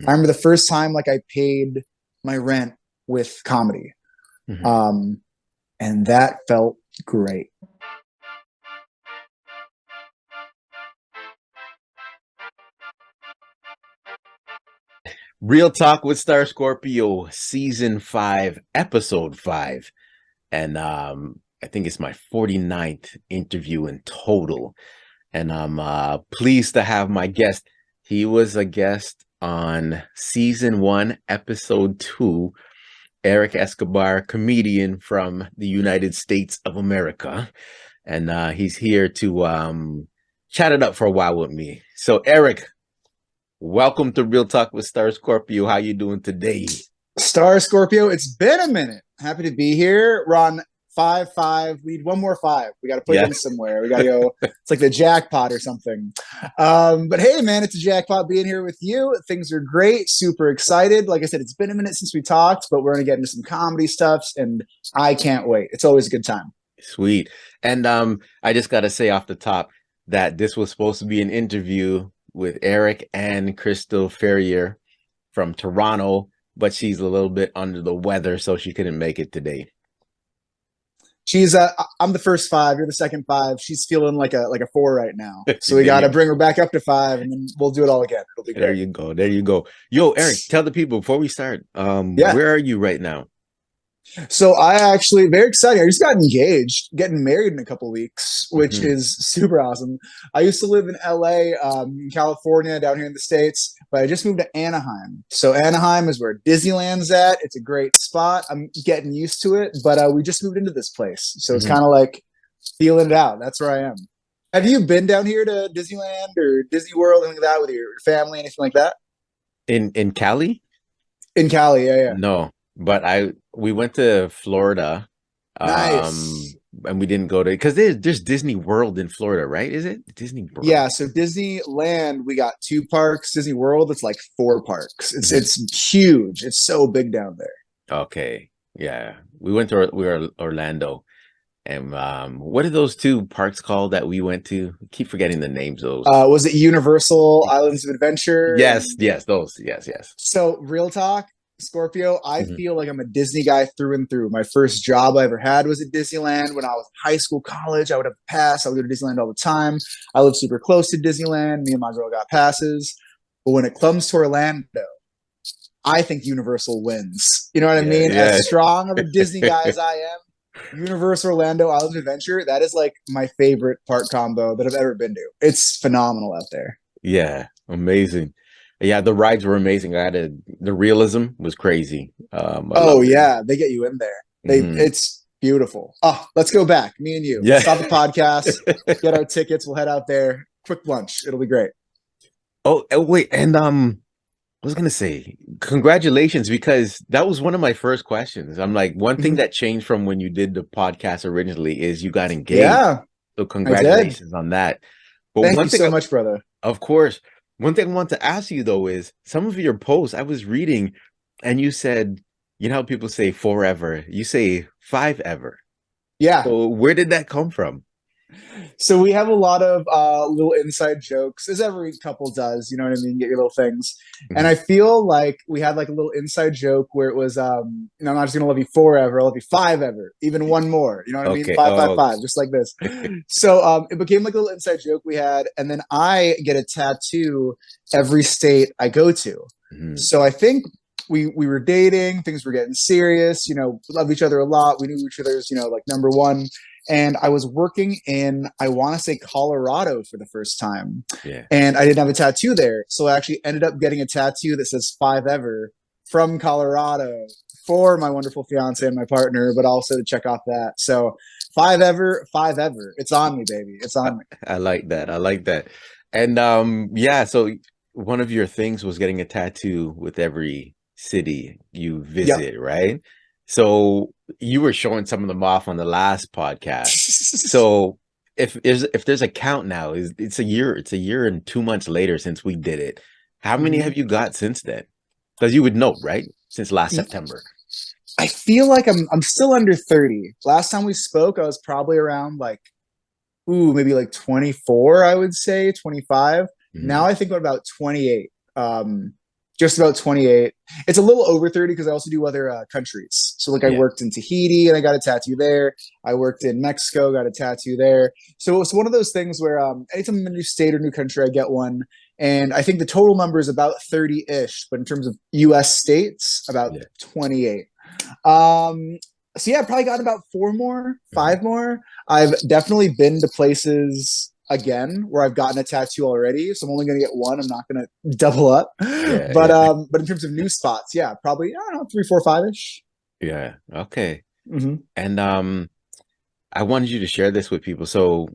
I remember the first time like I paid my rent with comedy. Mm-hmm. Um, and that felt great. Real Talk with Star Scorpio, season 5, episode 5. And I think it's my 49th interview in total. And I'm pleased to have my guest. He was a guest on season 1, episode 2. Erik Escobar, comedian from the United States of America. And he's here to chat it up for a while with me. So, Erik, welcome to Real Talk with Star Scorpio. How you doing today? Star Scorpio, it's been a minute. Happy to be here. We're on 5-5. We need one more 5. We got to put it in somewhere. We got to go. It's like the jackpot or something. But hey, man, it's a jackpot being here with you. Things are great. Super excited. Like I said, it's been a minute since we talked, but we're going to get into some comedy stuffs, and I can't wait. It's always a good time. Sweet. And I just got to say off the top that this was supposed to be an interview with Erik and Crystal Ferrier from Toronto, but she's a little bit under the weather, so she couldn't make it today. I'm the first 5. You're the second 5. She's feeling like a 4 right now. So we got to bring her back up to 5, and then we'll do it all again. It'll be great. There you go. There you go. Yo, Erik, tell the people before we start, Yeah. where are you right now? So I actually very exciting. I just got engaged, getting married in a couple weeks, which is super awesome. I used to live in LA, in California, down here in the States, but I just moved to Anaheim. So Anaheim is where Disneyland's at. It's a great spot. I'm getting used to it, but we just moved into this place. So it's kind of like feeling it out. That's where I am. Have you been down here to Disneyland or Disney World, anything like that, with your family, anything like that? In Cali? In Cali, yeah. No, but we went to Florida, Nice. and we didn't go to because there's Disney World in Florida, right? Is it Disney World? Yeah, so Disneyland, we got 2 parks. Disney World, it's like 4 parks. It's huge. It's so big down there. Okay, yeah, we were Orlando, and what are those 2 parks called that we went to? I keep forgetting the names of those. Was it Universal Islands of Adventure? Yes, those. Yes. So real talk, Scorpio, I feel like I'm a Disney guy through and through. My first job I ever had was at Disneyland. When I was in high school, college, I would have a pass. I would go to Disneyland all the time. I live super close to Disneyland. Me and my girl got passes. But when it comes to Orlando, I think Universal wins. You know what I mean? Yeah. As strong of a Disney guy as I am, Universal Orlando Island Adventure, that is like my favorite park combo that I've ever been to. It's phenomenal out there. Yeah, amazing. Yeah, the rides were amazing. The realism was crazy. Oh yeah, they get you in there. It's beautiful. Oh, let's go back. Me and you. Yeah. Stop the podcast. Get our tickets. We'll head out there. Quick lunch. It'll be great. Oh, wait, and I was gonna say congratulations because that was one of my first questions. I'm like, one thing that changed from when you did the podcast originally is you got engaged. Yeah, so congratulations on that. But thank you so much, brother. Of course. One thing I want to ask you though is some of your posts I was reading, and you said, you know how people say forever, you say 5 ever. Yeah. So where did that come from? So we have a lot of little inside jokes, as every couple does, you know what I mean? Get your little things. And I feel like we had like a little inside joke where it was, I'm not just going to love you 4 ever, I'll love you 5 ever, even 1 more. You know what I mean? 5, just like this. So it became like a little inside joke we had. And then I get a tattoo every state I go to. So I think we were dating, things were getting serious, love each other a lot. We knew each other's, like number one. And I was working in, I want to say Colorado for the first time. Yeah. And I didn't have a tattoo there. So I actually ended up getting a tattoo that says 5 ever from Colorado for my wonderful fiance and my partner, but also to check off that. So 5 ever, 5 ever. It's on me, baby. It's on me. I like that. I like that. And yeah, so one of your things was getting a tattoo with every city you visit, right? So you were showing some of them off on the last podcast. So if there's a count now, it's a year and 2 months later since we did it. How many have you got since then? Because you would know, right? Since last September. I feel like I'm still under 30. Last time we spoke, I was probably around like, maybe like 24, I would say, 25. Now I think I'm about 28. Just about 28. It's a little over 30 because I also do other countries. So like I Yeah. worked in Tahiti and I got a tattoo there. I worked in Mexico, got a tattoo there. So it's one of those things where anytime I'm in a new state or new country, I get one. And I think the total number is about 30-ish, but in terms of US states, about Yeah. 28. Um, so yeah, I've probably got about four more, Mhm. five more. I've definitely been to places again where I've gotten a tattoo already. So I'm only gonna get one. I'm not gonna double up. Yeah. But Yeah. but in terms of new spots, yeah, probably I don't know, three, four, five-ish. Yeah. Okay. Mm-hmm. And I wanted you to share this with people. So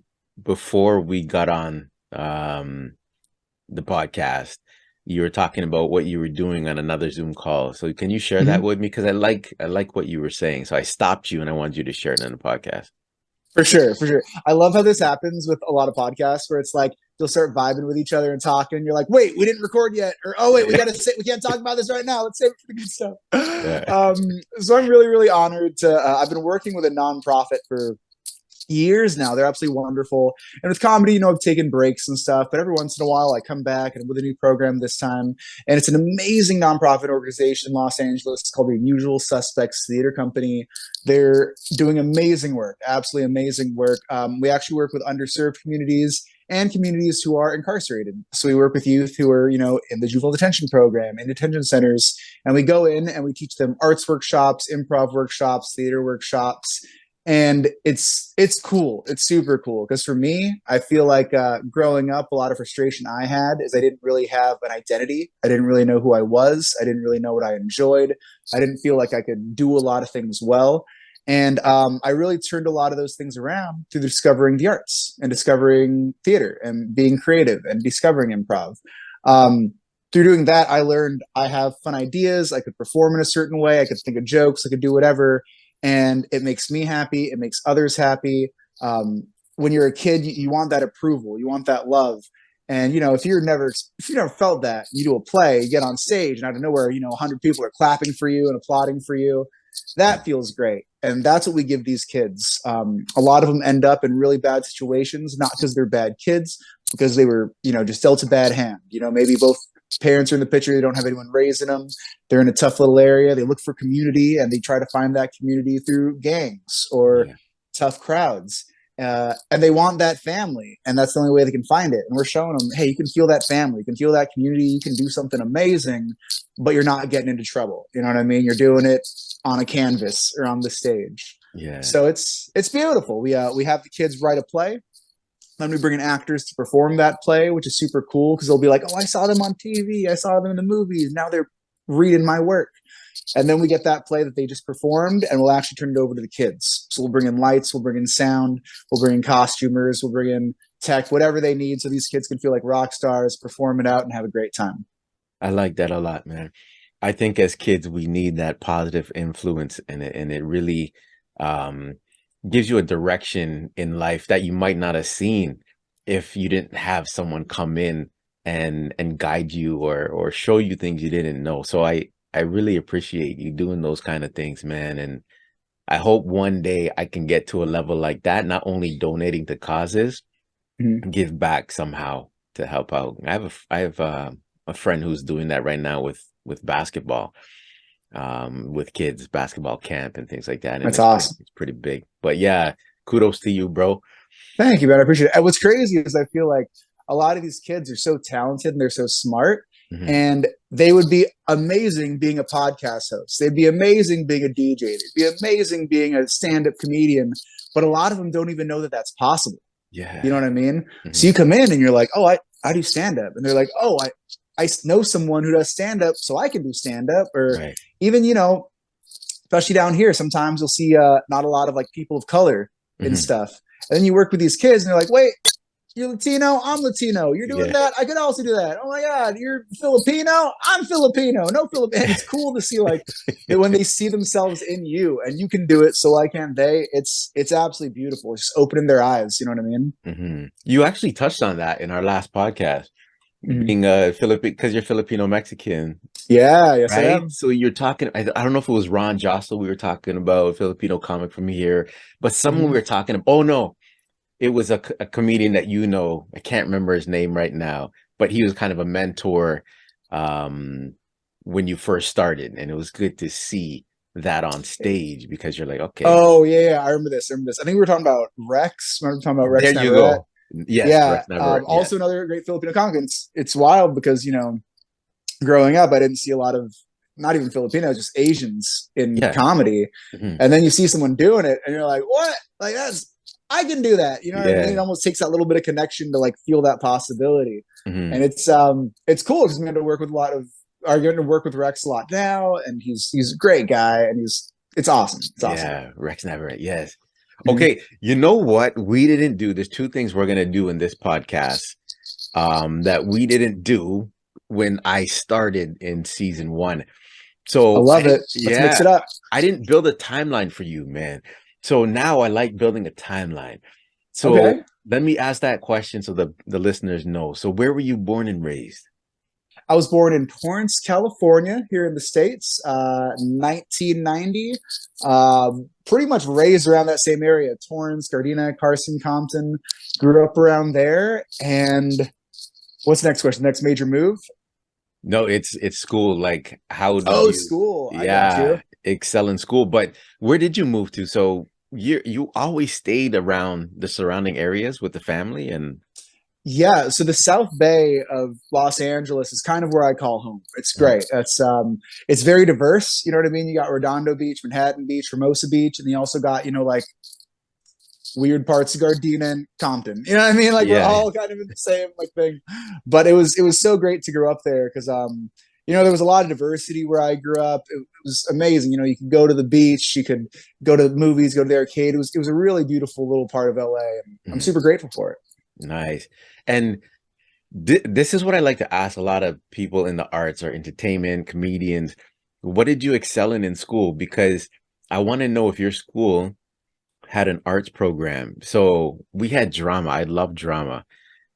before we got on the podcast, you were talking about what you were doing on another Zoom call. So can you share that Mm-hmm. with me? Because I like what you were saying. So I stopped you and I wanted you to share it in the podcast. For sure, for sure. I love how this happens with a lot of podcasts where it's like you'll start vibing with each other and talking. And you're like, wait, we didn't record yet, or oh wait, Yeah. we can't talk about this right now. Let's save it for the good stuff. Yeah. So I'm really, really honored to. I've been working with a nonprofit for years now. They're absolutely wonderful. And with comedy, I've taken breaks and stuff, but every once in a while I come back and with a new program this time. And it's an amazing nonprofit organization in Los Angeles. It's called the Unusual Suspects Theater Company. They're doing amazing work, absolutely amazing work. We actually work with underserved communities and communities who are incarcerated. So we work with youth who are, in the juvenile detention program, in detention centers, and we go in and we teach them arts workshops, improv workshops, theater workshops, and it's cool. It's super cool because for me, I feel like growing up, a lot of frustration I had is I didn't really have an identity. I didn't really know who I was. I didn't really know what I enjoyed. I didn't feel like I could do a lot of things well. And I really turned a lot of those things around through discovering the arts and discovering theater and being creative and discovering improv. Through doing that, I learned I have fun ideas. I could perform in a certain way. I could think of jokes. I could do whatever, and it makes me happy. It makes others happy. When you're a kid, you want that approval, you want that love, and if you never felt that, you do a play, you get on stage, and out of nowhere, 100 people are clapping for you and applauding for you. That feels great, and that's what we give these kids. A lot of them end up in really bad situations, not because they're bad kids, because they were, just dealt a bad hand. Maybe both parents are in the picture, they don't have anyone raising them, they're in a tough little area, they look for community and they try to find that community through gangs or Yeah. tough crowds, and they want that family, and that's the only way they can find it. And we're showing them, hey, you can feel that family, you can feel that community, you can do something amazing, but you're not getting into trouble. You know what I mean? You're doing it on a canvas or on the stage. Yeah. So it's beautiful. We have the kids write a play, then we bring in actors to perform that play, which is super cool because they'll be like, oh, I saw them on TV, I saw them in the movies, now they're reading my work. And then we get that play that they just performed and we'll actually turn it over to the kids. So we'll bring in lights, we'll bring in sound, we'll bring in costumers, we'll bring in tech, whatever they need so these kids can feel like rock stars, perform it out, and have a great time. I like that a lot, man. I think as kids, we need that positive influence in it, and it really um, gives you a direction in life that you might not have seen if you didn't have someone come in and guide you or show you things you didn't know. So I really appreciate you doing those kind of things, man. And I hope one day I can get to a level like that, not only donating to causes, Mhm. give back somehow to help out. I have a friend who's doing that right now with basketball, with kids, basketball camp and things like that, and That's awesome. it's pretty big. But yeah, kudos to you, bro. Thank you, man. I appreciate it. And what's crazy is I feel like a lot of these kids are so talented and they're so smart, Hmm. and they would be amazing being a podcast host. They'd be amazing being a DJ. They'd be amazing being a stand-up comedian. But a lot of them don't even know that that's possible. You know Yeah. what I mean? So Hmm. you come in and you're like, oh, I do stand-up. And they're like, oh, I know someone who does stand-up, so I can do stand-up. Or Right. even, especially down here, sometimes you'll see not a lot of like people of color in Hmm. stuff. And then you work with these kids and they're like, wait, you're Latino, I'm Latino. You're doing Yeah. that, I could also do that. Oh my God, you're Filipino, I'm Filipino. No Filipino. And it's cool to see like that when they see themselves in you and you can do it, so why can't they? It's absolutely beautiful. It's just opening their eyes. You know what I mean? You actually touched on that in our last podcast, Mhm. being a Filipino, because you're Filipino Mexican, Yeah, yes, I right? am. So you're talking, I don't know if it was Ron Jostle we were talking about, a Filipino comic from here, but someone we Mhm. were talking about, oh no, it was a comedian that you know. I can't remember his name right now, but he was kind of a mentor. Um, when you first started, and it was good to see that on stage because you're like, okay, Oh yeah, I remember this. I remember this. I think we were talking about Rex. Remember talking about there Rex you Navarrete? go. Yes, Yeah. Rex Navarrete. Also Yes. another great Filipino comic. It's wild because growing up, I didn't see a lot of not even Filipinos, just Asians in Yeah. comedy. Hmm. And then you see someone doing it, and you're like, "What? Like that's I can do that." You know what I mean? Yeah. It almost takes that little bit of connection to like feel that possibility. Hmm. And it's cool because we had to work with a lot of are going to work with Rex a lot now, and he's a great guy, and it's awesome. It's awesome. Yeah. Rex Navarrete. Yes. Mhm. Okay. You know what? We didn't do. There's two things we're gonna do in this podcast that we didn't do when I started in season one. I So love it. Let's mix yeah, it up. I didn't build a timeline for you, man. So now I like building a timeline. So Okay. let me ask that question so the listeners know. So where were you born and raised? I was born in Torrance, California, here in the States, 1990. Pretty much raised around that same area Torrance, Gardena, Carson, Compton. Grew up around there. And what's the next question? Next major move? No, it's school. Like, how did Oh, you, school. I got you. yeah, excel in school? But where did you move to? So you always stayed around the surrounding areas with the family and Yeah, so the South Bay of Los Angeles is kind of where I call home. It's Mhm. great. It's very diverse. You know what I mean? You got Redondo Beach, Manhattan Beach, Hermosa Beach, and you also got, like weird parts of Gardena and Compton. You know what I mean? Like we're Yeah. all kind of in the same like thing. But it was so great to grow up there because there was a lot of diversity where I grew up. It was amazing. You could go to the beach, you could go to movies, go to the arcade. It was a really beautiful little part of LA, and I'm Mhm. super grateful for it. Nice. And this is what I like to ask a lot of people in the arts or entertainment, comedians. What did you excel in school? Because I want to know if your school had an arts program. So we had drama. I love drama.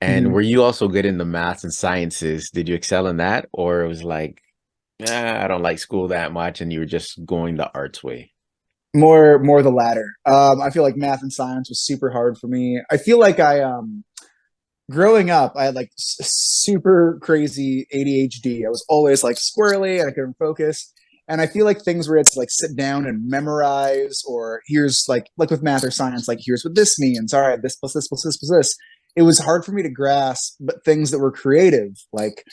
And Mhm. were you also good in the maths and sciences? Did you excel in that? Or it was like, I don't like school that much, and you were just going the arts way? More the latter. I feel like math and science was super hard for me. I feel like growing up, I had like super crazy ADHD. I was always like squirrely and I couldn't focus. And I feel like things where it's like sit down and memorize, or here's like with math or science, like here's what this means. All right, this plus this plus this plus this. It was hard for me to grasp, but things that were creative, like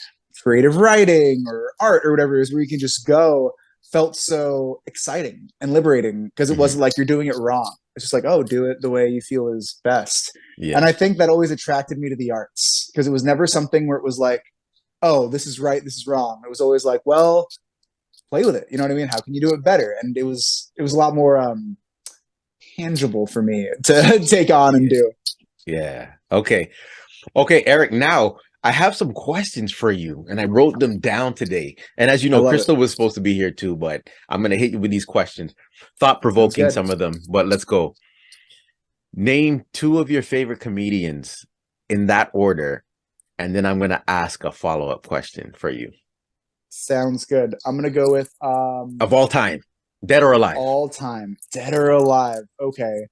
creative writing or art or whatever it is, where you can just go, felt so exciting and liberating because it Hmm. wasn't like you're doing it wrong. It's just like, oh, do it the way you feel is best. And Yeah. I think that always attracted me to the arts because it was never something where it was like, oh, this is right, this is wrong. It was always like, well, play with it. You know what I mean? How can you do it better? And it was a lot more tangible for me to take on and Yeah. do. Yeah. Okay. Okay, Eric, now I have some questions for you, and I wrote them down today. And as you I know, love it. Crystal was supposed to be here too, but I'm going to hit you with these questions. Thought Sounds provoking, good. some of them, but let's go. Name two of your favorite comedians in that order, and then I'm going to ask a follow-up question for you. Sounds good. I'm gonna go with Of all time, dead or alive. all time, dead or alive. Okay.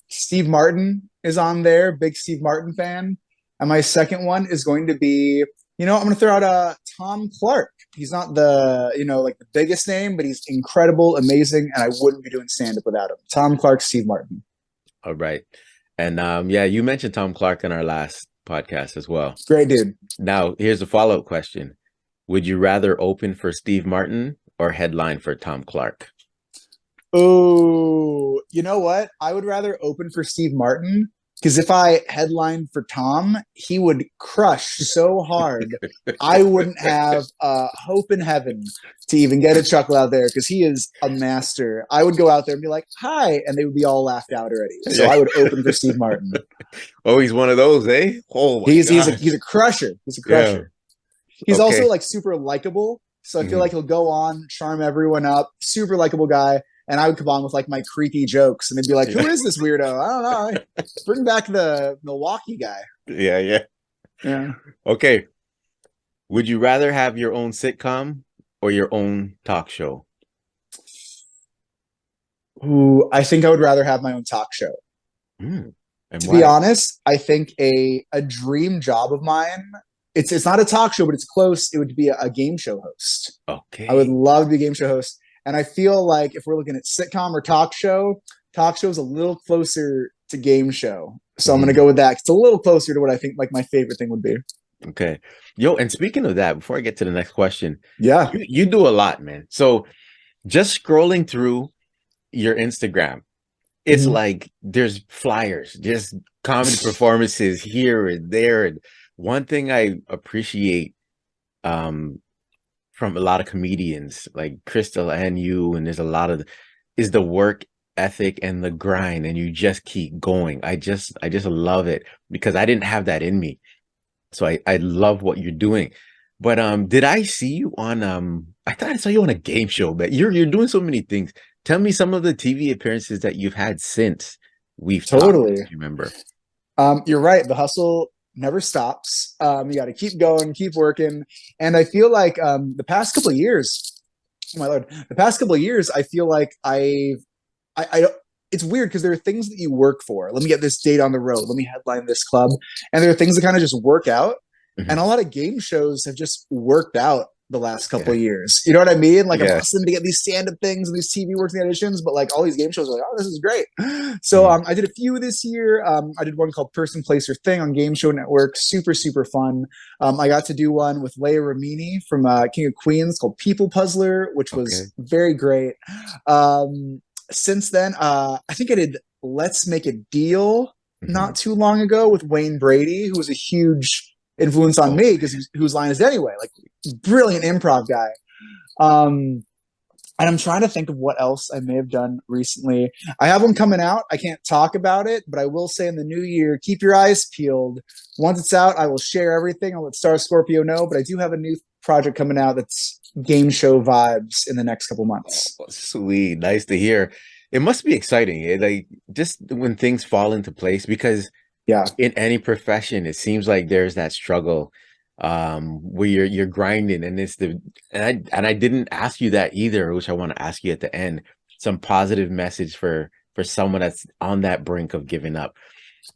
Steve Martin is on there, big Steve Martin fan. And my second one is going to be, I'm going to throw out Tom Clark. He's not like the biggest name, but he's incredible, amazing, and I wouldn't be doing stand up without him. Tom Clark, Steve Martin. All right. And yeah, you mentioned Tom Clark in our last podcast as well. Great dude. Now, here's a follow-up question. Would you rather open for Steve Martin or headline for Tom Clark? Oh, you know what? I would rather open for Steve Martin because if I headlined for Tom, he would crush so hard. I wouldn't have hope in heaven to even get a chuckle out there because he is a master. I would go out there and be like, "Hi," and they would be all laughed out already. So Yeah. I would open for Steve Martin. Oh, he's one of those, eh? Oh my He's a gosh. crusher. He's a Yeah. crusher. He's also Okay. like super likable. So I feel Mhm. like he'll go on, charm everyone up, super likable guy. And I would come on with like my creepy jokes, and they'd be like, Yeah. "Who is this weirdo? I don't know. Bring back the Milwaukee guy." Yeah, yeah. Yeah. Okay. Would you rather have your own sitcom or your own talk show? Ooh, I think I would rather have my own talk show. Mm. And To be why? honest, I think a dream job of mine it's not a talk show, but it's close. It would be a game show host. I would Okay. love to be a game show host. And I feel like if we're looking at sitcom or talk show is a little closer to game show. So I'm going to Mhm. go with that. It's a little closer to what I think like my favorite thing would be. Okay. Yo, and speaking of that, before I get to the next question, Yeah. you do a lot, man. So just scrolling through your Instagram, it's Mhm. like there's flyers, just comedy performances here and there. And one thing I appreciate um from a lot of comedians like Crystal and you, and there's a lot of is the work ethic and the grind, and you just keep going. I just love it because I didn't have that in me. So I love what you're doing. But did I see you on I thought I saw you on a game show, but you're doing so many things. Tell me some of the TV appearances that you've had since we've talked, Totally. if you remember. You're right. The hustle never stops. You got to keep going, keep working. And I feel like the past couple of years, oh my lord, the past couple of years, I feel like I don't. It's weird because there are things that you work for. Let me get this date on the road. Let me headline this club, and there are things that kind of just work out. And Mhm. a lot of game shows have just worked out the last couple Yeah. of years. You know what I mean? Like I'm Yeah. hustling to get these stand-up things and these TV works and auditions, but like all these game shows are like, oh, this is great. So Mhm. I did a few this year. I did one called Person, Place, or Thing on Game Show Network. Super, super fun. I got to do one with Leia Ramini from King of Queens called People Puzzler, which Okay. was very great. Since then, I think I did Let's Make a Deal Mhm. not too long ago with Wayne Brady, who was a huge influence on Oh me man. because whose line is it anyway? Like brilliant improv guy. Um, and I'm trying to think of what else I may have done recently. I have one coming out. I can't talk about it, but I will say in the new year, keep your eyes peeled. Once it's out, I will share everything. I'll let Star Scorpio know, but I do have a new project coming out that's game show vibes in the next couple Oh, months. sweet. Nice to hear. It must be exciting. Like just when things fall into place, because Yeah, in any profession, it seems like there's that struggle where you're grinding, and it's the and I didn't ask you that either, which I want to ask you at the end. Some positive message for someone that's on that brink of giving up.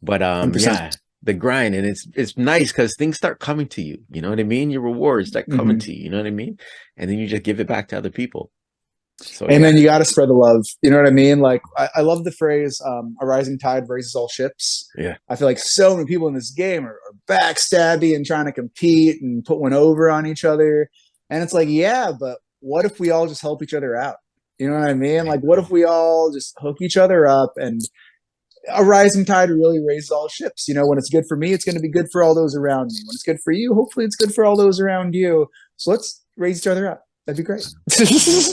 But 100%. yeah, the grind, and it's nice because things start coming to you. You know what I mean? Your rewards start coming Mm-hmm. to you. You know what I mean? And then you just give it back to other people. So And yeah, then you got to spread the love. You know what I mean? Like, I love the phrase, a rising tide raises all ships. yeah, I feel like so many people in this game are backstabby and trying to compete and put one over on each other. And it's like, yeah, but what if we all just help each other out? You know what I mean? I Like, what if know. we all just hook each other up and a rising tide really raises all ships? You know, when it's good for me, it's going to be good for all those around me. When it's good for you, hopefully it's good for all those around you. So let's raise each other up. That'd be great.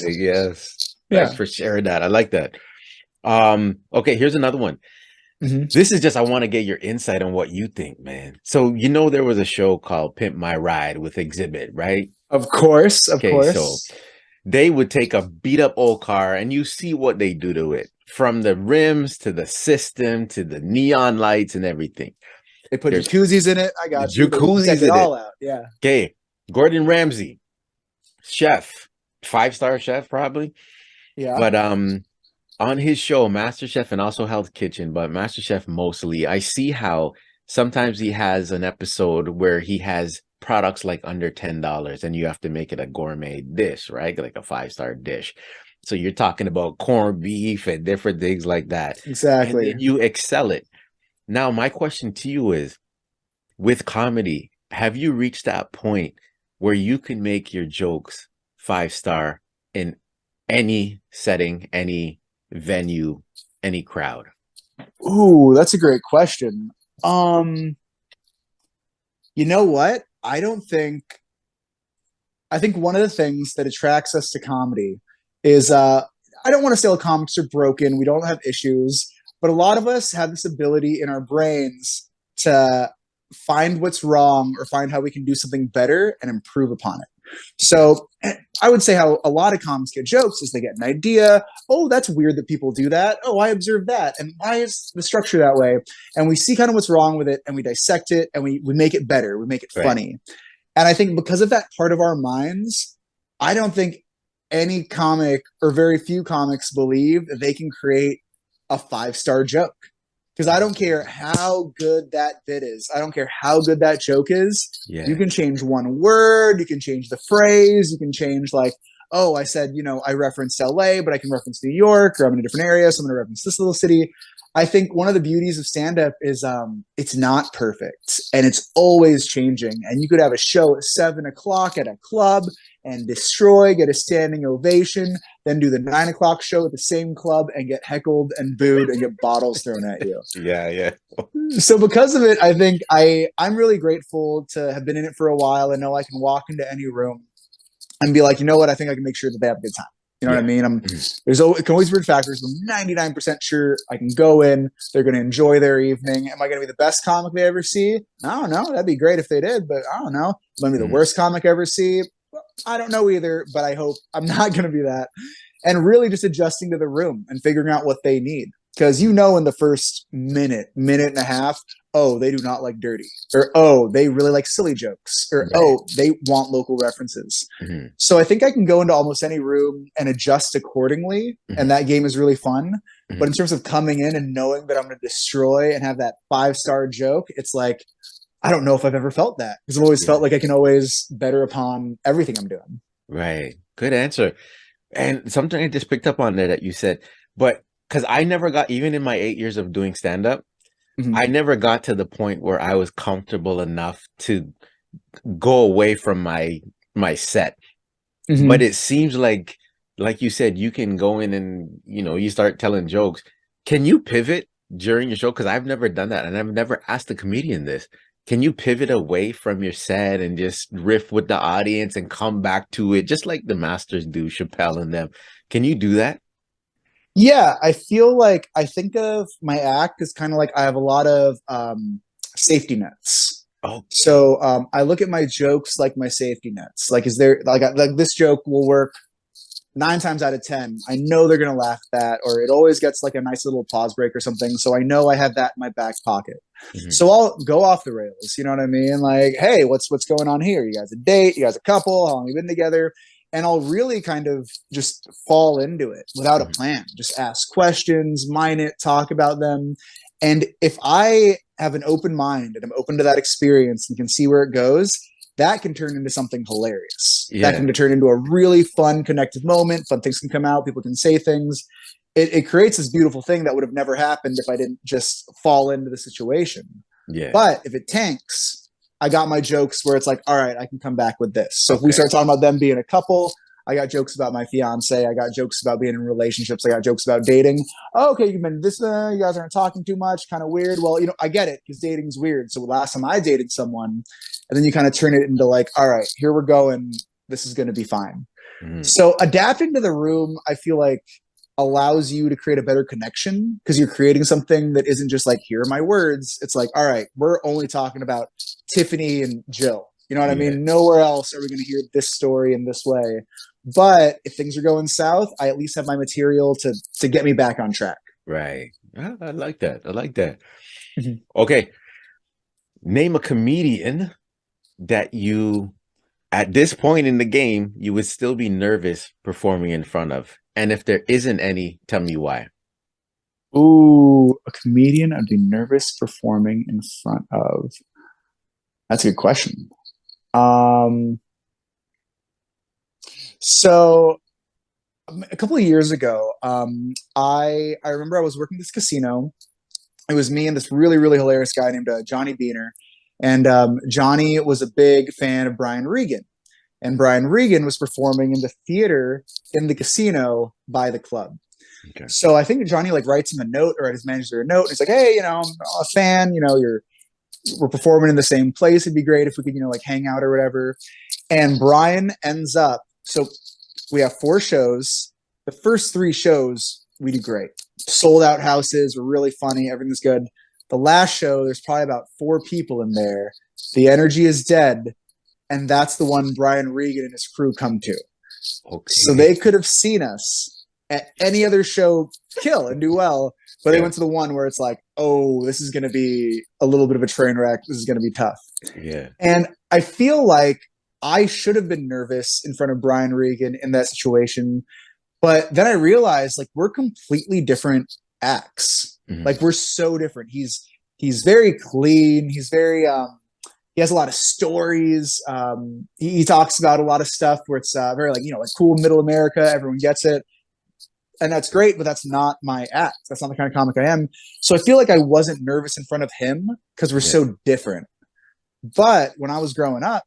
Yes. Thanks Yeah. for sharing that. I like that. Okay, here's another one. Mhm. This is just I want to get your insight on what you think, man. So you know there was a show called Pimp My Ride with Exhibit, right? Of course, of Okay, so course. they would take a beat up old car and you see what they do to it, from the rims to the system to the neon lights and everything. They put There's jacuzzis in it. I the got you. They deck jacuzzis it in it. all out. Yeah. Okay, Gordon Ramsay, chef, 5-star chef probably. Yeah. But on his show, MasterChef and also Hell's Kitchen, but MasterChef mostly, I see how sometimes he has an episode where he has products like under $10 and you have to make it a gourmet dish, right? Like a 5-star dish. So you're talking about corned beef and different things like that. And Exactly. then you excel it. Now, my question to you is, with comedy, have you reached that point where you can make your jokes 5-star in any setting, any venue, any crowd? Ooh, that's a great question. Um, you know what? I think one of the things that attracts us to comedy is I don't want to say all comics are broken, we don't have issues, but a lot of us have this ability in our brains to find what's wrong or find how we can do something better and improve upon it. Yeah. So I would say how a lot of comics get jokes is they get an idea. Oh, that's weird that people do that. Oh, I observed that. And why is the structure that way? And we see kind of what's wrong with it and we dissect it and we make it better. We make it Right. funny. And I think because of that part of our minds, I don't think any comic or very few comics believe that they can create a 5-star joke. Because I don't care how good that bit is. I don't care how good that joke is. You Yeah. can change one word. You can change the phrase. You can change like, oh, I said, I referenced LA, but I can reference New York, or I'm in a different area, so I'm going to reference this little city. I think one of the beauties of stand up is it's not perfect and it's always changing. And you could have a show at 7 o'clock at a club and destroy, get a standing ovation, then do the 9 o'clock show at the same club and get heckled and booed and get bottles thrown at you. Yeah, yeah. So because of it, I think I'm really grateful to have been in it for a while and know I can walk into any room and be like, you know what, I think I can make sure that they have a good time. You know what I mean? It can always be weird factors. I'm 99% sure I can go in. They're going to enjoy their evening. Am I going to be the best comic they ever see? I don't know. That'd be great if they did, but I don't know. Am I going to be the worst comic I ever see? Well, I don't know either, but I hope I'm not going to be that. And really just adjusting to the room and figuring out what they need. Because in the first minute and a half, oh, they do not like dirty, or oh, they really like silly jokes, or oh, they want local references. So I think I can go into almost any room and adjust accordingly, and that game is really fun. But in terms of coming in and knowing that I'm going to destroy and have that 5-star joke, it's like, I don't know if I've ever felt that, because I've always felt like I can always better upon everything I'm doing. Right. Good answer. And something I just picked up on there that you said, but because I never got, even in my 8 years of doing stand-up, I never got to the point where I was comfortable enough to go away from my set. But it seems like you said, you can go in and, you start telling jokes. Can you pivot during your show? Because I've never done that, and I've never asked a comedian this. Can you pivot away from your set and just riff with the audience and come back to it, just like the masters do, Chappelle and them? Can you do that? Yeah, I feel like I think of my act as kind of like I have a lot of safety nets. Oh, So I look at my jokes like my safety nets. Like, is there like this joke will work 9 times out of 10. I know they're gonna laugh at that, or it always gets like a nice little pause break or something. So I know I have that in my back pocket. So I'll go off the rails. You know what I mean? Like, hey, what's going on here? You guys a date? You guys a couple? How long you been together? And I'll really kind of just fall into it without a plan. Just ask questions, mine it, talk about them. And if I have an open mind and I'm open to that experience and can see where it goes, that can turn into something hilarious. That can turn into a really fun, connected moment. Fun things can come out. People can say things. It creates this beautiful thing that would have never happened if I didn't just fall into the situation. But if it tanks, I got my jokes where it's like, all right, I can come back with this. So if we start talking about them being a couple, I got jokes about my fiance. I got jokes about being in relationships. I got jokes about dating. Oh, okay, you've been this. You guys aren't talking too much. Kind of weird. Well, I get it, because dating's weird. So last time I dated someone, and then you kind of turn it into like, all right, here we're going. This is going to be fine. So adapting to the room, I feel like, allows you to create a better connection, because you're creating something that isn't just like, here are my words. It's like, all right, we're only talking about Tiffany and Jill. You know what I mean? Nowhere else are we going to hear this story in this way. But if things are going south, I at least have my material to get me back on track. right. I like that. I like that. Okay. Name a comedian that you, at this point in the game, you would still be nervous performing in front of. And if there isn't any, tell me why. Ooh, a comedian I'd be nervous performing in front of. That's a good question. So a couple of years ago, I remember I was working this casino. It was me and this really, really hilarious guy named Johnny Beaner. And Johnny was a big fan of Brian Regan. And Brian Regan was performing in the theater in the casino by the club. So I think Johnny writes him a note, or his manager a note. And he's like, hey, I'm a fan, we're performing in the same place. It'd be great if we could, hang out or whatever. And Brian ends up, so we have 4 shows. The first 3 shows, we do great. Sold out houses. We're really funny. Everything's good. The last show, there's probably about 4 people in there. The energy is dead. And that's the one Brian Regan and his crew come to. So they could have seen us at any other show kill and do well, but they went to the one where it's like, oh, this is going to be a little bit of a train wreck. This is going to be tough. And I feel like I should have been nervous in front of Brian Regan in that situation. But then I realized we're completely different acts. Mhm. Like we're so different. He's very clean. He's very he has a lot of stories. He talks about a lot of stuff where it's very like like cool middle America. Everyone gets it, and that's great. But that's not my act. That's not the kind of comic I am. So I feel like I wasn't nervous in front of him because we're Yeah. so different. But when I was growing up,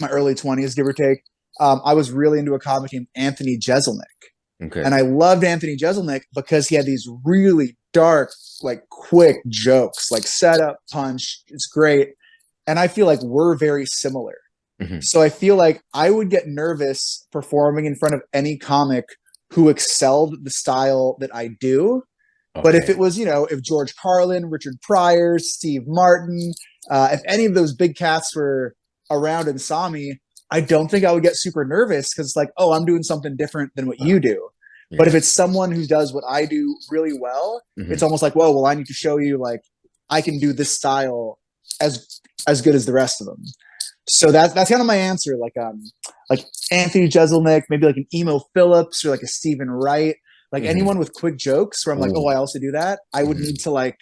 my early 20s, give or take, I was really into a comic named Anthony Jeselnik. Okay. And I loved Anthony Jeselnik because he had these really dark, like quick jokes, like setup, punch. It's great. And I feel like we're very similar. Mhm. So I feel like I would get nervous performing in front of any comic who excelled the style that I do. But if it Okay. was, if George Carlin, Richard Pryor, Steve Martin, if any of those big cats were around and saw me, I don't think I would get super nervous because it's like, oh, I'm doing something different than what you do. But if Yeah. it's someone who does what I do really well, it's Mhm. almost like, whoa, well, I need to show you like I can do this style as good as the rest of them. So that's kind of my answer. Like Anthony Jeselnik, maybe like an Emo Phillips or like a Stephen Wright, like Mhm. anyone with quick jokes where I'm like, oh, Ooh. I also do that. I would Mhm. need to like,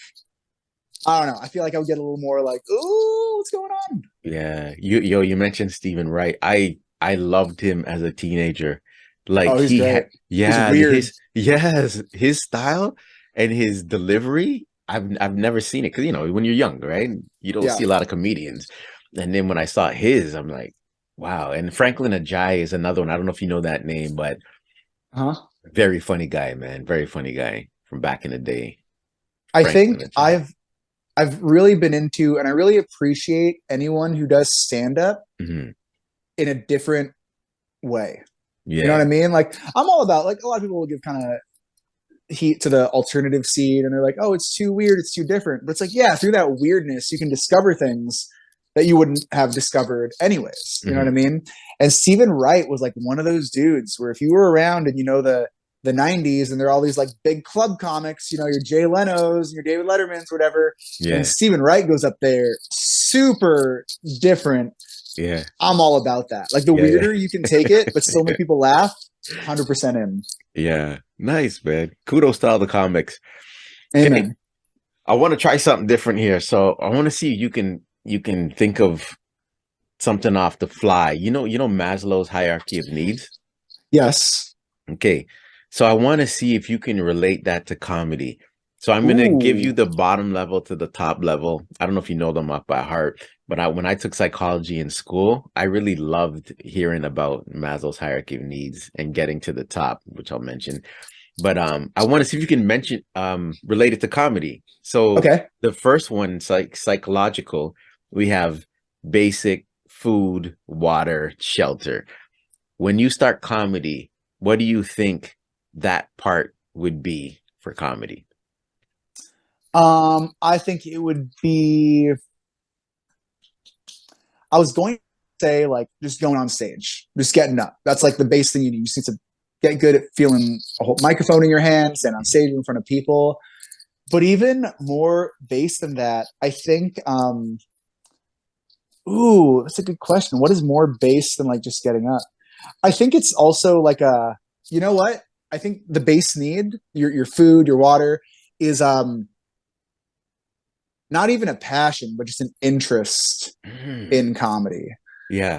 I don't know. I feel like I would get a little more like, ooh, what's going on? Yeah. You mentioned Stephen Wright. I loved him as a teenager. Like Oh, he's he great. had, He's yeah, weird. his style and his delivery. I've never seen it because when you're young, right? You don't Yeah. see a lot of comedians. And then when I saw his, I'm like, wow. And Franklin Ajayi is another one. I don't know if you know that name, but Huh? very funny guy, man. Very funny guy from back in the day. I Franklin think Ajayi. I've really been into, and I really appreciate anyone who does stand up Hmm. in a different way. You know what I Yeah. mean? Like I'm all about like a lot of people will give kind of heat to the alternative scene and they're like, oh, it's too weird, it's too different. But it's like, yeah, through that weirdness, you can discover things that you wouldn't have discovered anyways. You know what I Hmm. mean? And Stephen Wright was like one of those dudes where if you were around and the 90s and there are all these like big club comics, your Jay Leno's and your David Letterman's, whatever. And then Yeah. Stephen Wright goes up there, super different. Yeah. I'm all about that. Like the Yeah. weirder Yeah. you can take it, but still Yeah. make people laugh, 100% in. Yeah. Nice, man. Kudos to all the comics. Okay. Amen. I want to try something different here. So I want to see if you can think of something off the fly. You know Maslow's hierarchy of needs? Yes. Okay. So I want to see if you can relate that to comedy. So I'm gonna give you Ooh. the bottom level to the top level. I don't know if you know them off by heart, but when I took psychology in school, I really loved hearing about Maslow's hierarchy of needs and getting to the top, which I'll mention. But I want to see if you can mention related to comedy. So Okay. the first one, psychological, we have basic food, water, shelter. When you start comedy, what do you think that part would be for comedy? I think it would be. I was going to say like just going on stage, just getting up. That's like the base thing you need. You just need to get good at feeling a whole microphone in your hand, stand on stage in front of people. But even more base than that, I think. Ooh, that's a good question. What is more base than like just getting up? I think it's also like a. You know what? I think the base need your food, your water is not even a passion, but just an interest Mm, in comedy. yeah.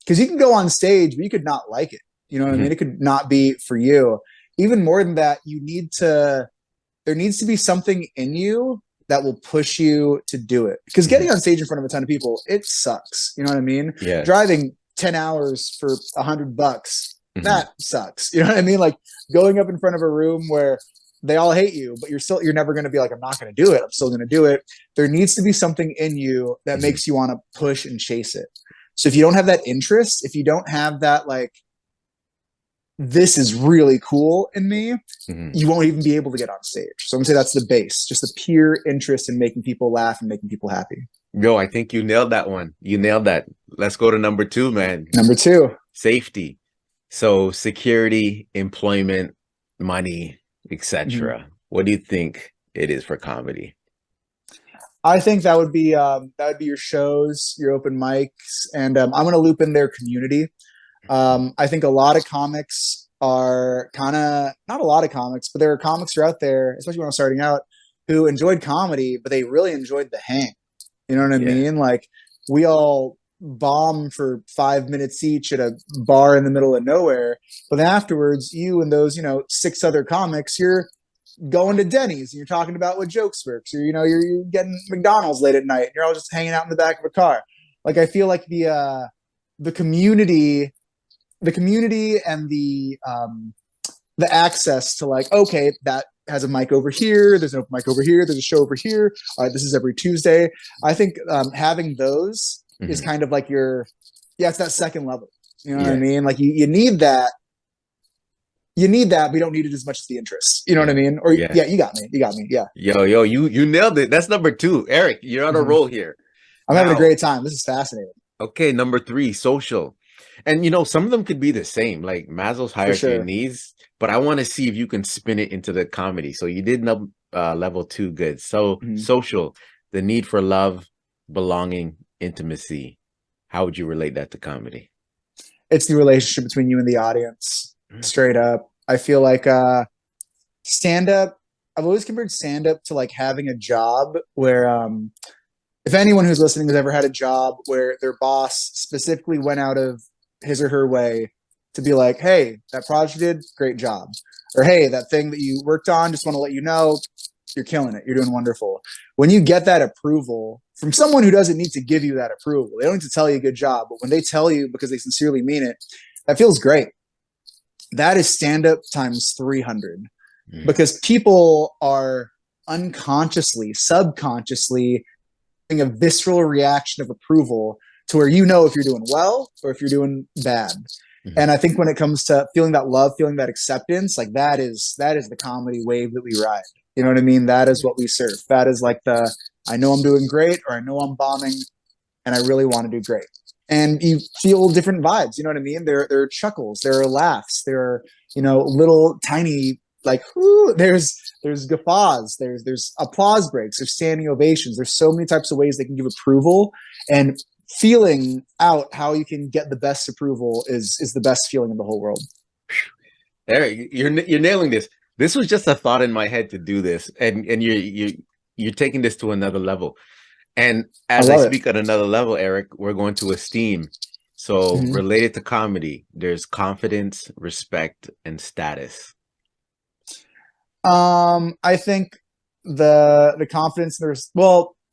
Because you can go on stage, but you could not like it. You know what I mean? Mhm, It could not be for you. Even more than that, there needs to be something in you that will push you to do it. Because mhm. getting on stage in front of a ton of people, it sucks. You know what I mean? Yeah. Driving 10 hours for $100, Mhm, that sucks. You know what I mean? Like going up in front of a room where they all hate you, but you're never going to be like, I'm not going to do it. I'm still going to do it. There needs to be something in you that mhm, makes you want to push and chase it. So if you don't have that interest, if you don't have that, like, this is really cool in me, mhm. you won't even be able to get on stage. So I'm gonna say that's the base, just the pure interest in making people laugh and making people happy. Yo, I think you nailed that one. You nailed that. Let's go to number two, man. Number two, Safety. So security, employment, money, mhm. etc. What do you think it is for comedy? I think that would be your shows, your open mics, and I'm going to loop in their community. I think a lot of comics are kind of not a lot of comics, but there are comics who are out there, especially when I was starting out, who enjoyed comedy, but they really enjoyed the hang. You know what I Yeah. mean? Like we all bomb for 5 minutes each at a bar in the middle of nowhere, but then afterwards, you and those, six other comics, you're going to Denny's and you're talking about what jokes works, or you're getting McDonald's late at night and you're all just hanging out in the back of a car. Like I feel like the community and the access to like, okay, that has a mic over here, there's no mic over here, there's a show over here, all right, this is every Tuesday. I think having those is Hmm. kind of like it's that second level. You know what I Yeah. mean? Like you need that. You need that, but you don't need it as much as the interest. You know what I Yeah. mean? Or Yeah. yeah, you got me. You got me. Yeah. Yo, you nailed it. That's number two. Eric, you're on a Mhm. roll here. I'm having a Now, great time. This is fascinating. okay, number three, social. And some of them could be the same, like Maslow's For hierarchy of sure. needs, but I want to see if you can spin it into the comedy. So you did level two good. So Mhm. social, the need for love, belonging, intimacy. How would you relate that to comedy? It's the relationship between you and the audience, Mm. straight up. I feel like stand up, I've always compared stand up to like having a job where if anyone who's listening has ever had a job where their boss specifically went out of his or her way to be like, hey, that project you did, great job. Or hey, that thing that you worked on, just want to let you know, you're killing it. You're doing wonderful. When you get that approval from someone who doesn't need to give you that approval, they don't need to tell you good job, but when they tell you because they sincerely mean it, that feels great. That is stand up times 300 Mm. because people are unconsciously, subconsciously having a visceral reaction of approval to where you know if you're doing well or if you're doing bad. And Mhm. I think when it comes to feeling that love, feeling that acceptance, like that is the comedy wave that we ride. You know what I mean? That is what we serve. That is like I know I'm doing great or I know I'm bombing and I really want to do great. And you feel different vibes. You know what I mean? There are chuckles, there are laughs, there are little tiny like there's guffaws, there's applause breaks, there's standing ovations. There's so many types of ways they can give approval, and feeling out how you can get the best approval is the best feeling in the whole world. Eric, you're nailing this. This was just a thought in my head to do this, and you're taking this to another level. And I as I love it. speak at another level, Eric, we're going to esteem. So Mm-hmm. related to comedy, there's confidence, respect, and status. I think the confidence, the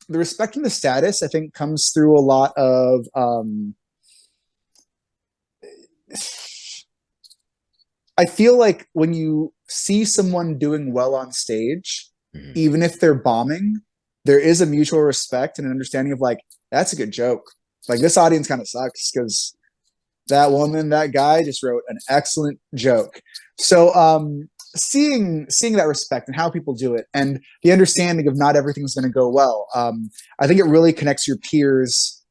respect and the status, I think comes through a lot of I feel like when you see someone doing well on stage, Mhm. even if they're bombing, there is a mutual respect and an understanding of like, that's a good joke. Like this audience kind of sucks because that woman, that guy just wrote an excellent joke. So seeing that respect and how people do it and the understanding of not everything's going to go well, I think it really connects your peers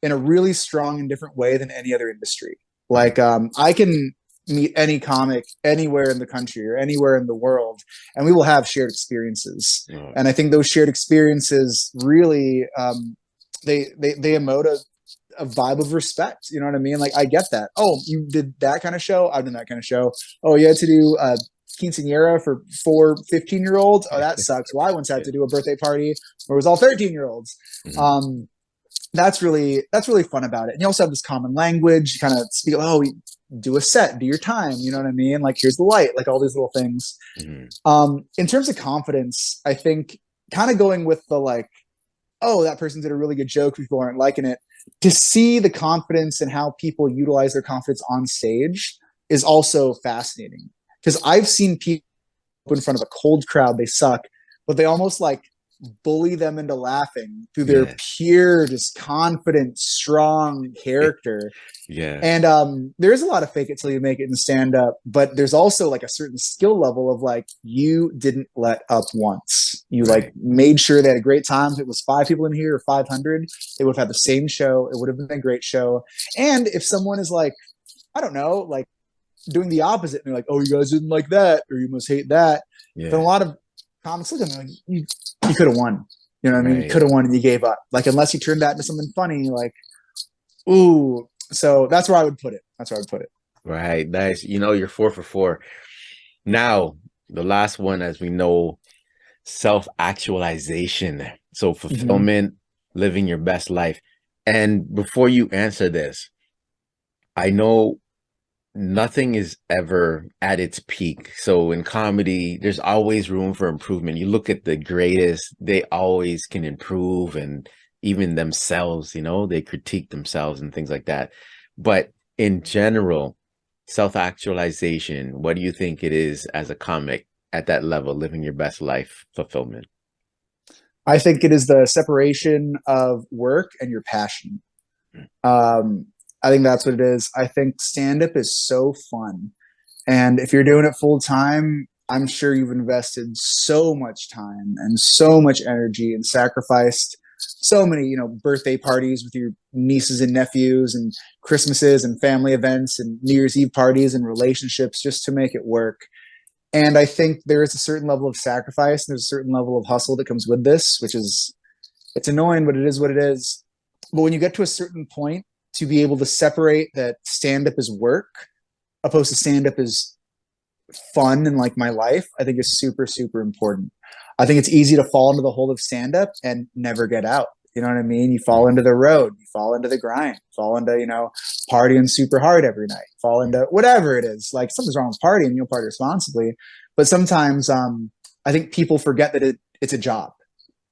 in a really strong and different way than any other industry. Mhm. Like I can meet any comic anywhere in the country or anywhere in the world, and we will have shared experiences. Oh, And I think those shared experiences really they emote a vibe of respect. You know what I mean? Like I get that. Oh, you did that kind of show. I've done that kind of show. Oh, you had to do quinceanera for 4 15-year-olds. Oh, that sucks. Well, I once had yeah. to do a birthday party where it was all 13-year-olds. Mhm. Um, that's really fun about it. And you also have this common language. You kind of speak. Oh, do a set. Do your time. You know what I mean? Like here's the light. Like all these little things. Mhm. In terms of confidence, I think kind of going with the like, oh, that person did a really good joke. People aren't liking it. To see the confidence and how people utilize their confidence on stage is also fascinating because I've seen people in front of a cold crowd, they suck, but they almost like bully them into laughing through their Yeah. pure, just confident, strong character. Yeah. And there is a lot of fake it till you make it and stand up, but there's also like a certain skill level of like you didn't let up once. You like Right. made sure they had a great time. If it was 5 people in here or 500, they would have had the same show. It would have been a great show. And if someone is like, I don't know, like doing the opposite, and they're like, "Oh, you guys didn't like that, or you must hate that," then a Yeah. lot of comics look at them like, "You could have won." You know what I mean? You could Right. have won and you gave up. Like unless you turned that into something funny, like ooh. So that's where I would put it. That's where I would put it. Right. Nice. You know, you're 4 for 4. Now, the last one, as we know, self-actualization. So Hmm. fulfillment, living your best life. And before you answer this, I know nothing is ever at its peak. So in comedy, there's always room for improvement. You look at the greatest, they always can improve, and even themselves, they critique themselves and things like that. But in general, self-actualization, what do you think it is as a comic at that level, living your best life fulfillment? I think it is the separation of work and your passion. Um, I think that's what it is. I think stand up is so fun. And if you're doing it full time, I'm sure you've invested so much time and so much energy and sacrificed so many, birthday parties with your nieces and nephews and Christmases and family events and New Year's Eve parties and relationships just to make it work. And I think there is a certain level of sacrifice and there's a certain level of hustle that comes with this, which is it's annoying, but it is what it is. But when you get to a certain point, to be able to separate that stand up is work opposed to stand up is fun and like my life, I think is super, super important. I think it's easy to fall into the hole of stand up and never get out. You know what I mean? You fall into the road, you fall into the grind, fall into, partying super hard every night, fall into whatever it is. Like something's wrong with partying, you'll party responsibly. But sometimes I think people forget that it's a job.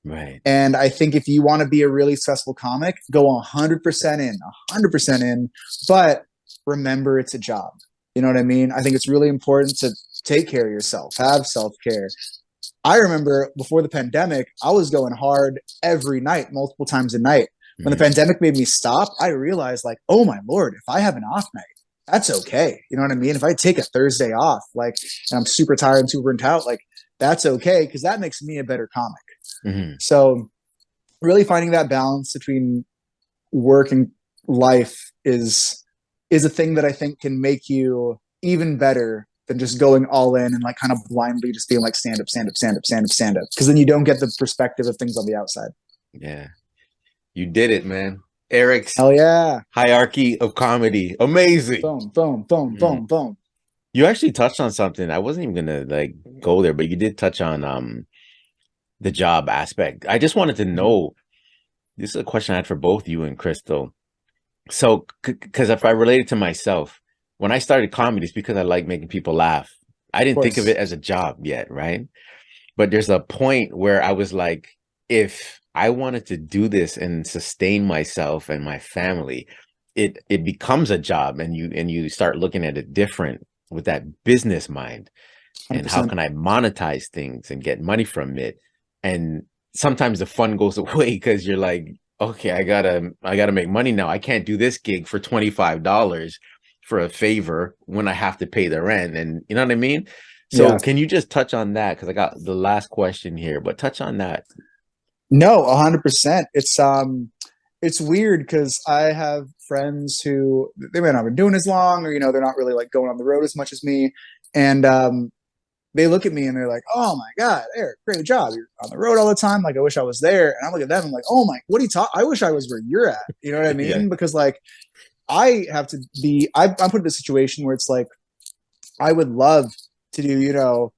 Right. And I think if you want to be a really successful comic, go 100% in, 100% in, but remember it's a job. You know what I mean? I think it's really important to take care of yourself, have self care. I remember before the pandemic, I was going hard every night, multiple times a night. When the Mhm. pandemic made me stop, I realized, like, oh my Lord, if I have an off night, that's okay. You know what I mean? If I take a Thursday off, like, and I'm super tired and super burnt out, like, that's okay because that makes me a better comic. Mhm. So really finding that balance between work and life is a thing that I think can make you even better than just going all in and like kind of blindly just being like stand up, stand up, stand up, stand up, stand up. Because then you don't get the perspective of things on the outside. Yeah. You did it, man. Eric's Hell yeah. hierarchy of comedy. Amazing. Boom, boom, boom, Mm. boom, boom. You actually touched on something. I wasn't even gonna like go there, but you did touch on the job aspect. I just wanted to Mhm. know, this is a question I had for both you and Crystal. So, because if I relate it to myself, when I started comedy, it's because I like making people laugh. I Of didn't think of it course. as a job yet, right? But there's a point where I was like, if I wanted to do this and sustain myself and my family, it becomes a job, and you start looking at it different with that business mind. And how 100%. can I monetize things and get money from it? And sometimes the fun goes away because you're like, okay, I gotta make money now. I can't do this gig for $25 for a favor when I have to pay the rent. And you know what I mean? So Yeah. can you just touch on that? Because I got the last question here, but touch on that. No, 100%. It's weird because I have friends who they might not have been doing as long, or they're not really like going on the road as much as me, and they look at me and they're like, "Oh my god, Eric, great job! You're on the road all the time. Like, I wish I was there." And I look at them and I'm like, "Oh my, what are you talking? I wish I was where you're at." You know what I Yeah. mean? Because like I have to be, I'm put in a situation where it's like I would love to do,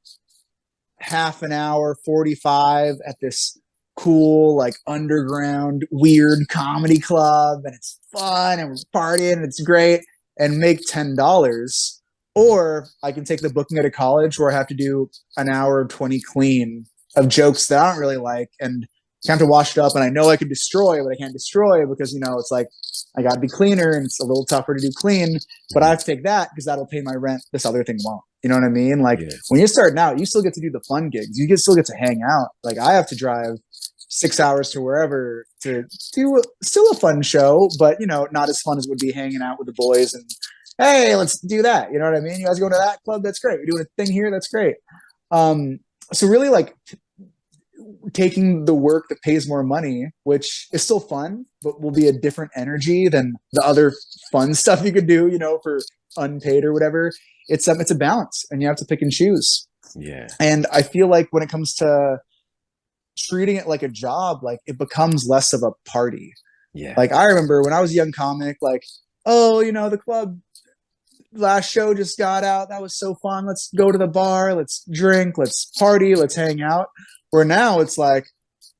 half an hour, 45 at this cool, like underground, weird comedy club, and it's fun and we're partying and it's great, and make $10. Or I can take the booking at a college where I have to do an hour of 20 clean of jokes that I don't really like and I have to wash it up. And I know I can destroy, but I can't destroy because, it's like I got to be cleaner and it's a little tougher to do clean, but I Mhm. have to take that because that'll pay my rent. This other thing won't. You know what I mean? Like Yeah. when you're starting out, you still get to do the fun gigs. You still get to hang out. Like I have to drive 6 hours to wherever to do still a fun show, but not as fun as it would be hanging out with the boys and hey, let's do that. You know what I mean? You guys going to that club? That's great. We're doing a thing here. That's great. Um, so really like taking the work that pays more money, which is still fun, but will be a different energy than the other fun stuff you could do, for unpaid or whatever. It's a balance and you have to pick and choose. Yeah. And I feel like when it comes to treating it like a job, like it becomes less of a party. Yeah. Like I remember when I was a young comic, like, oh, the club last show just got out. That was so fun. Let's go to the bar. Let's drink. Let's party. Let's hang out. Where now it's like,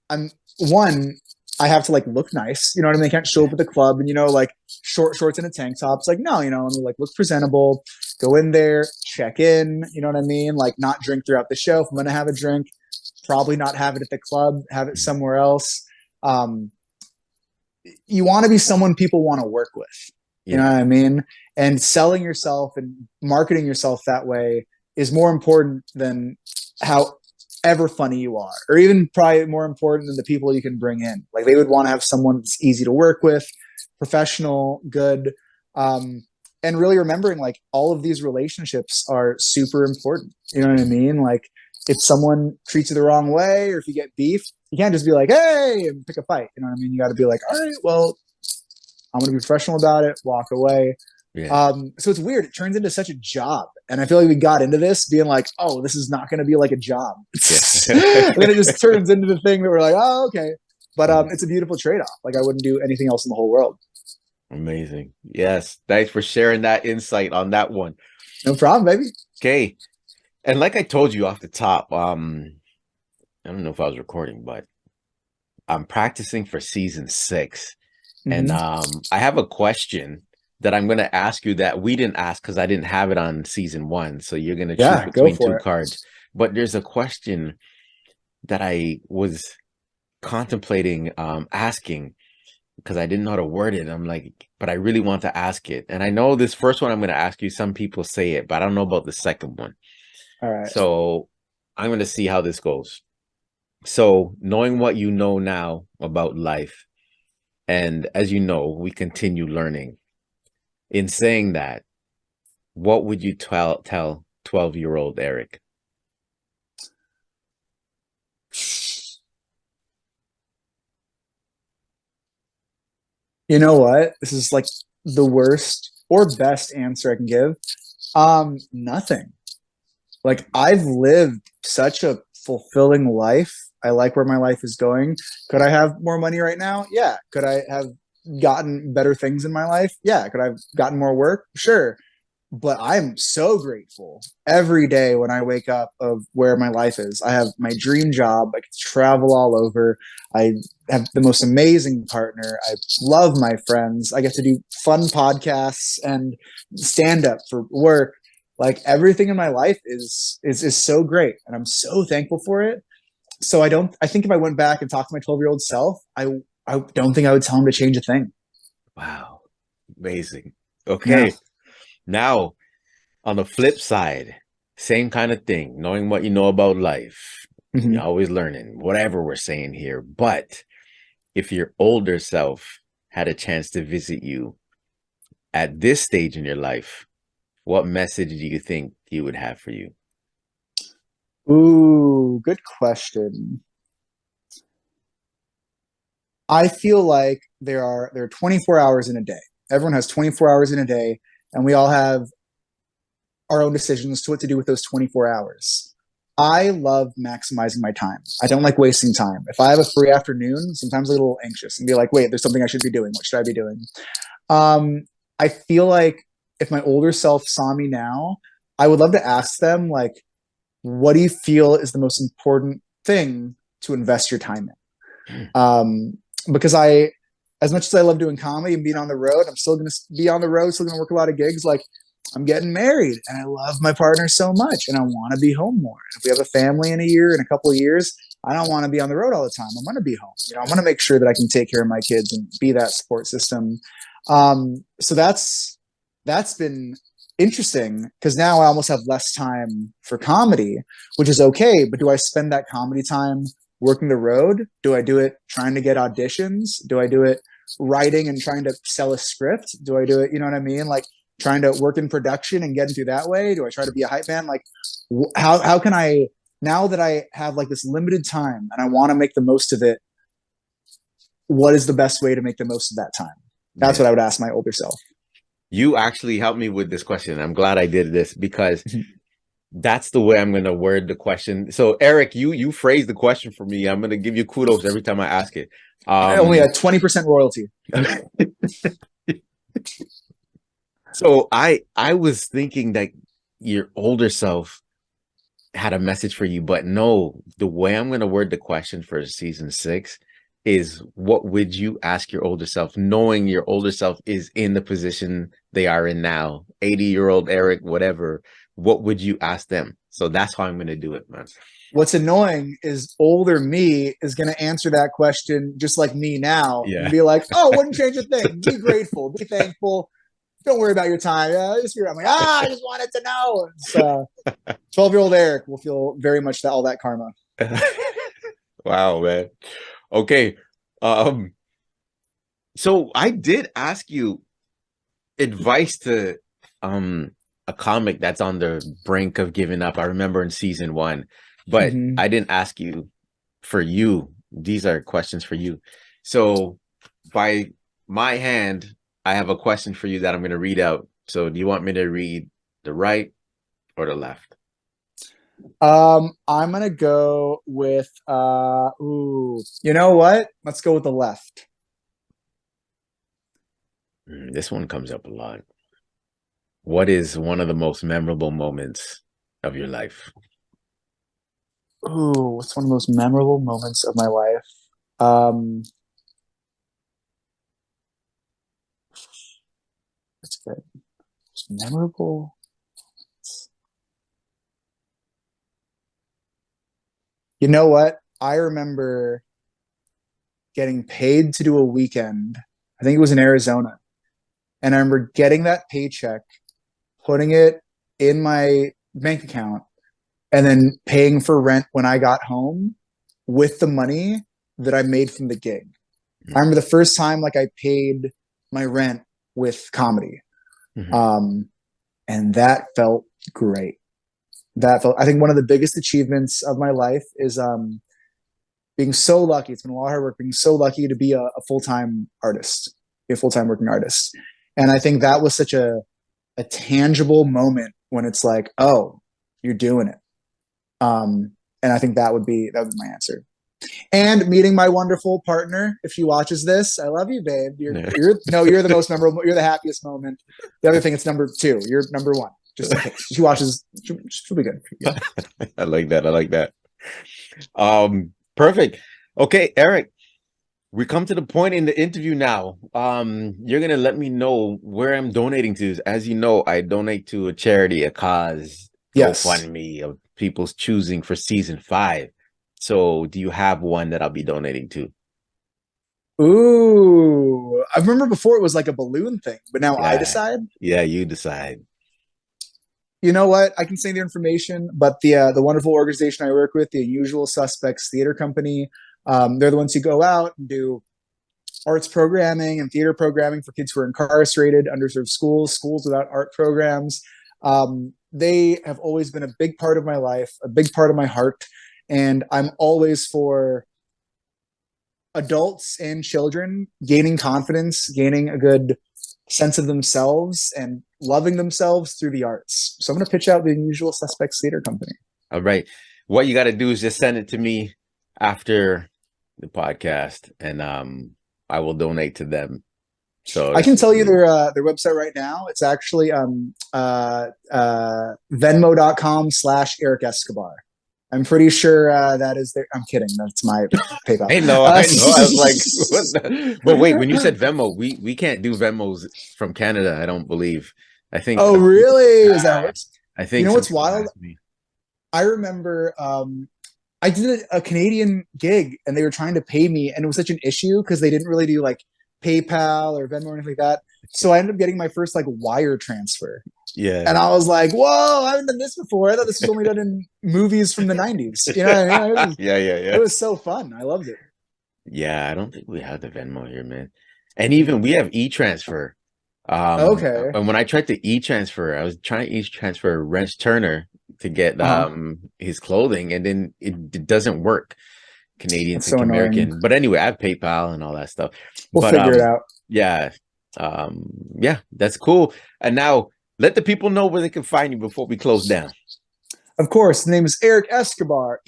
I'm one, I have to like look nice. You know what I mean? I can't show up at the club and, like short shorts and a tank top. It's like, no, let me like look presentable, go in there, check in. You know what I mean? Like not drink throughout the show. If I'm going to have a drink, probably not have it at the club, have it somewhere else. You want to be someone people want to work with. You know what I mean? And selling yourself and marketing yourself that way is more important than how ever funny you are, or even probably more important than the people you can bring in. Like they would want to have someone that's easy to work with, professional, good, and really remembering like all of these relationships are super important. You know what I mean? Like if someone treats you the wrong way, or if you get beef, you can't just be like, hey, and pick a fight. You know what I mean? You got to be like, all right, well, I'm going to be professional about it, walk away. Yeah. So it's weird. It turns into such a job. And I feel like we got into this being like, oh, this is not going to be like a job. And then it just turns into the thing that we're like, oh, okay. But it's a beautiful trade-off. Like I wouldn't do anything else in the whole world. Amazing. Yes. Thanks for sharing that insight on that one. No problem, baby. Okay. And like I told you off the top, I don't know if I was recording, but I'm practicing for season 6. And I have a question that I'm going to ask you that we didn't ask because I didn't have it on season 1. So you're going to choose between 2 cards. But there's a question that I was contemplating asking because I didn't know how to word it. I'm like, but I really want to ask it. And I know this first one I'm going to ask you, some people say it, but I don't know about the second one. All right. So I'm going to see how this goes. So knowing what you know now about life, and as you know, we continue learning. In saying that, what would you tell 12-year-old Erik? You know what? This is like the worst or best answer I can give. Nothing. Like I've lived such a fulfilling life. I like where my life is going. Could I have more money right now? Yeah. Could I have gotten better things in my life? Yeah. Could I have gotten more work? Sure. But I'm so grateful every day when I wake up of where my life is. I have my dream job. I can travel all over. I have the most amazing partner. I love my friends. I get to do fun podcasts and stand up for work. Like everything in my life is so great, and I'm so thankful for it. So I think if I went back and talked to my 12-year-old self, I don't think I would tell him to change a thing. Wow. Amazing. Okay. Yeah. Now, on the flip side, same kind of thing, knowing what you know about life. You're always learning, whatever we're saying here. But if your older self had a chance to visit you at this stage in your life, what message do you think he would have for you? Ooh, good question. I feel like there are 24 hours in a day. Everyone has 24 hours in a day, and we all have our own decisions to what to do with those 24 hours. I love maximizing my time. I don't like wasting time. If I have a free afternoon, sometimes I get a little anxious and be like, wait, there's something I should be doing. What should I be doing? I feel like if my older self saw me now, I would love to ask them, like, what do you feel is the most important thing to invest your time in? Because as much as I love doing comedy and being on the road, I'm still going to be on the road, still going to work a lot of gigs. Like I'm getting married and I love my partner so much and I want to be home more. If we have a family in a year, in a couple of years, I don't want to be on the road all the time. I want to be home. I want to make sure that I can take care of my kids and be that support system. So that's been interesting because now I almost have less time for comedy, which is okay. But do I spend that comedy time working the road? Do I do it trying to get auditions? Do I do it writing and trying to sell a script? Do I do it, you know what I mean? Like trying to work in production and getting through that way? Do I try to be a hype man? Like how can I, now that I have like this limited time and I want to make the most of it, what is the best way to make the most of that time? That's what I would ask my older self. You actually helped me with this question. I'm glad I did this because that's the way I'm going to word the question. So Erik, you phrased the question for me. I'm going to give you kudos every time I ask it. Only a 20% royalty. So I was thinking that your older self had a message for you, but no, the way I'm gonna word the question for season 6 is what would you ask your older self, knowing your older self is in the position they are in now, 80-year-old Erik, whatever, what would you ask them? So that's how I'm gonna do it, man. What's annoying is older me is going to answer that question just like me now and Yeah. be like, oh, wouldn't change a thing. Be grateful, be thankful. Don't worry about your time. Just I'm like, I just wanted to know. It's 12-year-old Erik will feel very much that all that karma. Wow, man. Okay. Um, so I did ask you advice to a comic that's on the brink of giving up. I remember in season 1, but Mm-hmm. I didn't ask you for you. These are questions for you. So by my hand, I have a question for you that I'm going to read out. So do you want me to read the right or the left? I'm gonna go with you know what? Let's go with the left. This one comes up a lot. What is one of the most memorable moments of your life? Ooh, what's one of the most memorable moments of my life? Um, that's good. Most memorable. You know what? I remember getting paid to do a weekend. I think it was in Arizona. And I remember getting that paycheck, putting it in my bank account, and then paying for rent when I got home with the money that I made from the gig. I remember the first time like I paid my rent with comedy. Mm-hmm. Um, and that felt great. That felt I think one of the biggest achievements of my life is being so lucky. It's been a lot of hard work, being so lucky to be a full-time artist, be a full-time working artist. And I think that was such a tangible moment when it's like, oh, you're doing it. And I think that would be my answer. And meeting my wonderful partner, if she watches this, I love you, babe. Yeah. You're the most memorable. You're the happiest moment. The other thing, it's number 2. You're number 1, just in case she watches. She'll be good. Yeah. I like that. I like that. Perfect. Okay, Erik, we come to the point in the interview now. You're gonna let me know where I'm donating to. As you know, I donate to a charity, a cause, Yes. GoFundMe of people's choosing for season 5. So, do you have one that I'll be donating to? Ooh, I remember before it was like a balloon thing, but now I Yeah, decide. yeah, you decide. You know what? I can say the information, but the wonderful organization I work with, the Unusual Suspects Theater Company, they're the ones who go out and do arts programming and theater programming for kids who are incarcerated, underserved schools, schools without art programs. They have always been a big part of my life, a big part of my heart, and I'm always for adults and children gaining confidence, gaining a good sense of themselves, and loving themselves through the arts. So I'm going to pitch out the Unusual Suspects Theater Company. All right. What you got to do is just send it to me after the podcast, and I will donate to them. So I that's can just tell you me. their website right now. It's actually Venmo.com/ Erik Escobar. I'm pretty sure that is there. I'm kidding. That's my PayPal. I know, I know. I was like, what the? But wait, when you said Venmo, we can't do Venmos from Canada, I don't believe. I think Oh, some people, really? Is that how it yeah, works? I You think know some what's people wild? asked me. I remember I did a Canadian gig and they were trying to pay me, and it was such an issue because they didn't really do like PayPal or Venmo or anything like that. So I ended up getting my first like wire transfer. Yeah. And I was like, whoa, I haven't done this before. I thought this was only done in movies from the 90s. You know what I mean? Yeah, yeah, It yeah. was so fun. I loved it. Yeah, I don't think we have the Venmo here, man. And even we have e-transfer. Okay. And when I tried to e-transfer, I was trying to e-transfer Wrench Turner to get Uh-huh. his clothing, and then it doesn't work. Canadian That's so Think annoying. American. But anyway, I have PayPal and all that stuff. We'll But figure it out. yeah, yeah, that's cool. And now let the people know where they can find you before we close down. Of course, the name is Erik Escobar,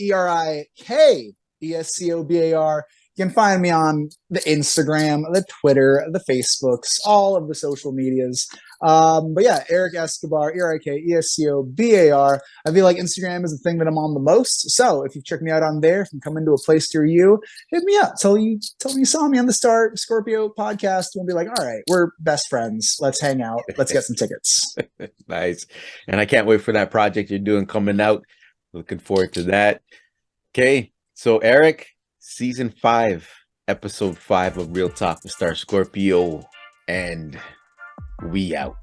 ErikEscobar. You can find me on the Instagram, the Twitter, the Facebooks, all of the social medias. But yeah, Erik Escobar, ErikEscobar. I feel like Instagram is the thing that I'm on the most. So if you check me out on there, if I'm coming to a place near you, hit me up. Tell me you saw me on the Scorpio podcast. We'll be like, all right, we're best friends. Let's hang out. Let's get some tickets. Nice. And I can't wait for that project you're doing coming out. Looking forward to that. Okay. So Erik, season 5, episode 5 of Real Talk with Star Scorpio, and we out.